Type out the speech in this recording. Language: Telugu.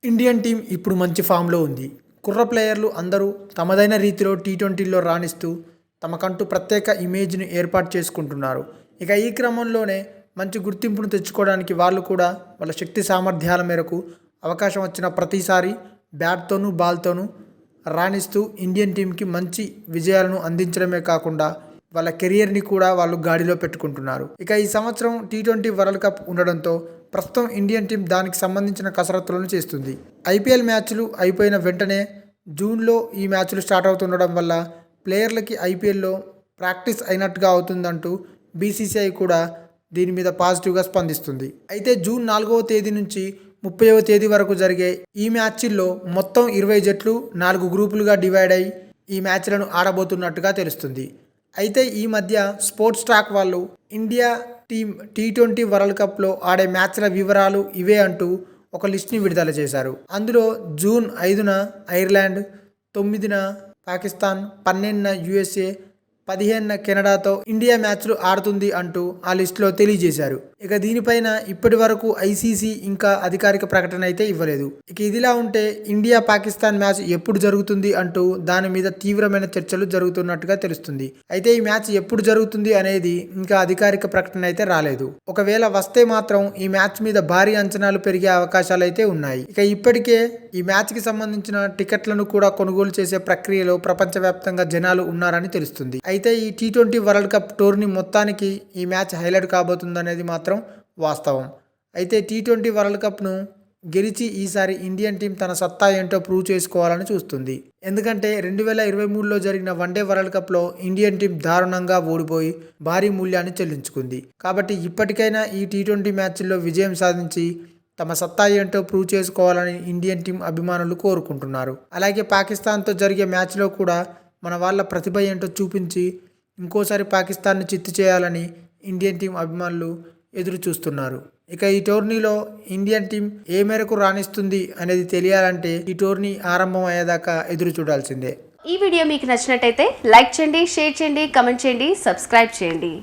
ఇండియన్ టీం ఇప్పుడు మంచి ఫామ్లో ఉంది. కుర్ర ప్లేయర్లు అందరూ తమదైన రీతిలో టీ20లో రాణిస్తూ తమకంటూ ప్రత్యేక ఇమేజ్ని ఏర్పాటు చేసుకుంటున్నారు. ఇక ఈ క్రమంలోనే మంచి గుర్తింపును తెచ్చుకోవడానికి వాళ్ళు కూడా వాళ్ళ శక్తి సామర్థ్యాల మేరకు అవకాశం వచ్చిన ప్రతిసారి బ్యాట్తోనూ బాల్తోనూ రాణిస్తూ ఇండియన్ టీంకి మంచి విజయాలను అందించడమే కాకుండా వాళ్ళ కెరియర్ని కూడా వాళ్ళు గాడిలో పెట్టుకుంటున్నారు. ఇక ఈ సంవత్సరం టీ20 వరల్డ్ కప్ ఉండడంతో ప్రస్తుతం ఇండియన్ టీం దానికి సంబంధించిన కసరత్తులను చేస్తుంది. ఐపీఎల్ మ్యాచ్లు అయిపోయిన వెంటనే జూన్లో ఈ మ్యాచ్లు స్టార్ట్ అవుతుండడం వల్ల ప్లేయర్లకి ఐపీఎల్లో ప్రాక్టీస్ అయినట్టుగా అవుతుందంటూ బీసీసీఐ కూడా దీని మీద పాజిటివ్గా స్పందిస్తుంది. అయితే జూన్ 4వ తేదీ నుంచి 30వ తేదీ వరకు జరిగే ఈ మ్యాచ్ల్లో మొత్తం 20 జట్లు 4 గ్రూపులుగా డివైడ్ అయి ఈ మ్యాచ్లను ఆడబోతున్నట్టుగా తెలుస్తుంది. అయితే ఈ మధ్య స్పోర్ట్స్ ట్రాక్ వాళ్ళు ఇండియా టీం టీ20 వరల్డ్ కప్లో ఆడే మ్యాచ్ల వివరాలు ఇవే అంటూ ఒక లిస్ట్ని విడుదల చేశారు. అందులో జూన్ 5న ఐర్లాండ్, 9న పాకిస్తాన్, 12న యూఎస్ఏ, 15న కెనడాతో ఇండియా మ్యాచ్లు ఆడుతుంది అంటూ ఆ లిస్టులో తెలియజేశారు. ఇక దీనిపైన ఇప్పటి వరకు ఐసీసీ ఇంకా అధికారిక ప్రకటన అయితే ఇవ్వలేదు. ఇక ఇదిలా ఉంటే ఇండియా పాకిస్తాన్ మ్యాచ్ ఎప్పుడు జరుగుతుంది అంటూ దాని మీద తీవ్రమైన చర్చలు జరుగుతున్నట్టుగా తెలుస్తుంది. అయితే ఈ మ్యాచ్ ఎప్పుడు జరుగుతుంది అనేది ఇంకా అధికారిక ప్రకటన అయితే రాలేదు. ఒకవేళ వస్తే మాత్రం ఈ మ్యాచ్ మీద భారీ అంచనాలు పెరిగే అవకాశాలు అయితే ఉన్నాయి. ఇక ఇప్పటికే ఈ మ్యాచ్కి సంబంధించిన టికెట్లను కూడా కొనుగోలు చేసే ప్రక్రియలో ప్రపంచవ్యాప్తంగా జనాలు ఉన్నారని తెలుస్తుంది. అయితే ఈ టీ20 వరల్డ్ కప్ టోర్నీ మొత్తానికి ఈ మ్యాచ్ హైలైట్ కాబోతుందనేది మాత్రం వాస్తవం. అయితే టీ20 వరల్డ్ కప్ను గెలిచి ఈసారి ఇండియన్ టీం తన సత్తా ఏంటో ప్రూవ్ చేసుకోవాలని చూస్తుంది. ఎందుకంటే 2023లో జరిగిన వన్డే వరల్డ్ కప్లో ఇండియన్ టీం దారుణంగా ఓడిపోయి భారీ మూల్యాన్ని చెల్లించుకుంది. కాబట్టి ఇప్పటికైనా ఈ టీ20 మ్యాచ్ల్లో విజయం సాధించి తమ సత్తా ఏంటో ప్రూవ్ చేసుకోవాలని ఇండియన్ టీం అభిమానులు కోరుకుంటున్నారు. అలాగే పాకిస్తాన్తో జరిగే మ్యాచ్లో కూడా మన వాళ్ళ ప్రతిభ ఏంటో చూపించి ఇంకోసారి పాకిస్తాన్ను చిత్తు చేయాలని ఇండియన్ టీం అభిమానులు ఎదురు చూస్తున్నారు. ఇక ఈ టోర్నీలో ఇండియన్ టీం ఏ మేరకు రాణిస్తుంది అనేది తెలియాలంటే ఈ టోర్నీ ఆరంభం అయ్యేదాకా ఎదురు చూడాల్సిందే. ఈ వీడియో మీకు నచ్చినట్టయితే లైక్ చేయండి, షేర్ చేయండి, కమెంట్ చేయండి, సబ్స్క్రైబ్ చేయండి.